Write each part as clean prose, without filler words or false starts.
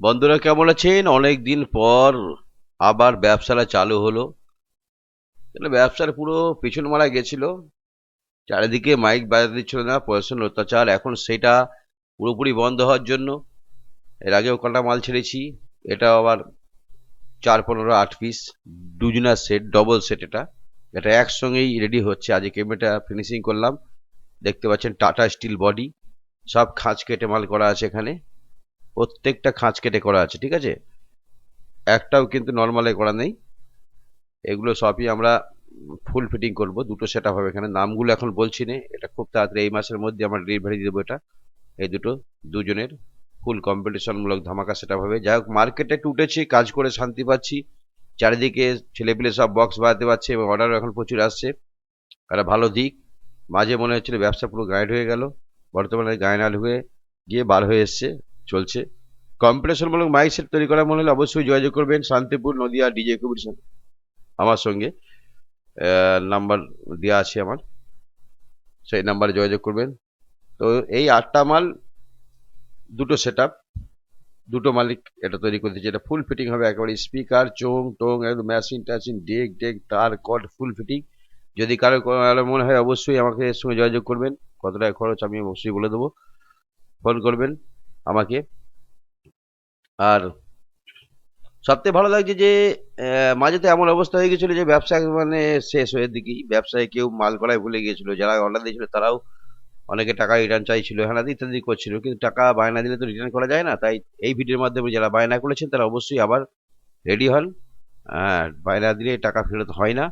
বন্ধুরা কেমন আছেন? অনেক দিন পর আবার ব্যবসাটা চালু হলো। তাহলে ব্যবসার পুরো পিছন মারা গেছিল। চারিদিকে মাইক বাজাতে দিচ্ছিল না, প্রশাসনের অত্যাচার। এখন সেটা পুরোপুরি বন্ধ হওয়ার জন্য এর আগেও কটা মাল ছেড়েছি। এটা আবার 4, 15, 8 পিস দুজনার সেট, ডবল সেট। এটা একসঙ্গেই রেডি হচ্ছে। আজকে কেবিনেটটা ফিনিশিং করলাম। দেখতে পাচ্ছেন টাটা স্টিল বডি, সব খাঁজ কেটে মাল করা আছে এখানে। প্রত্যেকটা খাঁজ কেটে করা আছে, ঠিক আছে? একটাও কিন্তু নর্মালে করা নেই। এগুলো সবই আমরা ফুল ফিটিং করব। দুটো সেট আপ হবে এখানে। নামগুলো এখন বলছি না, এটা খুব তাড়াতাড়ি এই মাসের মধ্যে আমরা ডেলিভারি দেবো এটা। এই দুজনের ফুল কম্পিটিশনমূলক ধামাকা সেট আপ হবে। যাই হোক, মার্কেটে একটু উঠেছি, কাজ করে শান্তি পাচ্ছি। চারিদিকে ছেলেপিলে সব বক্স বাজাতে পারছে এবং অর্ডারও এখন প্রচুর আসছে। একটা ভালো দিক। মাঝে মনে হচ্ছিল ব্যবসা পুরো গাইড হয়ে গেল, বর্তমানে গায়নাল হয়ে গিয়ে বার হয়ে এসছে, চলছে। কম্পিটিশনমূলক মাইক সেট তৈরি করা মনে হলে অবশ্যই যোগাযোগ করবেন শান্তিপুর নদিয়া ডিজে কম্পিটিশন আমার সঙ্গে। নাম্বার দেওয়া আছে আমার, সেই নাম্বারে যোগাযোগ করবেন। তো এই 8টা মাল, দুটো সেট আপ, দুটো মালিক এটা তৈরি করতেছে। এটা ফুল ফিটিং হবে একেবারে, স্পিকার চোং টোং একদম, মেশিন ট্যাশিন ডেক ডেক তার কট ফুল ফিটিং। যদি কারো মনে হয় অবশ্যই আমাকে এর সঙ্গে যোগাযোগ করবেন। কত টাকা খরচ আমি অবশ্যই বলে দেবো, ফোন করবেন আমাকে। আর সবথেকে ভালো লাগছে যে মাঝে তো এমন অবস্থা হয়ে গেছিল যে ব্যবসা মানে শেষ হয়ে দিকেই ব্যবসায় কেউ মাল করাই ভুলে গিয়েছিল। যারা অর্ডার দিয়েছিল তারাও অনেকে টাকা রিটার্ন চাইছিল, হ্যাঁ ইত্যাদি করছিল, কিন্তু টাকা বায়না দিলে তো রিটার্ন করা যায় না। তাই এই ভিডিওর মাধ্যমে যারা বায়না করেছেন তারা অবশ্যই আবার রেডি হন। হ্যাঁ, বায়না দিলে টাকা ফেরত হয় না।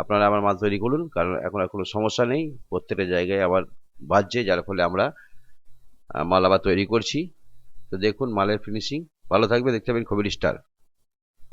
আপনারা আমার মাল তৈরি করুন, কারণ এখন আর কোনো সমস্যা নেই। প্রত্যেকটা জায়গায় আবার বাজছে, যার ফলে আমরা মাল আবার তৈরি করছি। তো দেখুন মালের ফিনিশিং। ভালো থাকবে, দেখতে পাবেন খবির স্টার।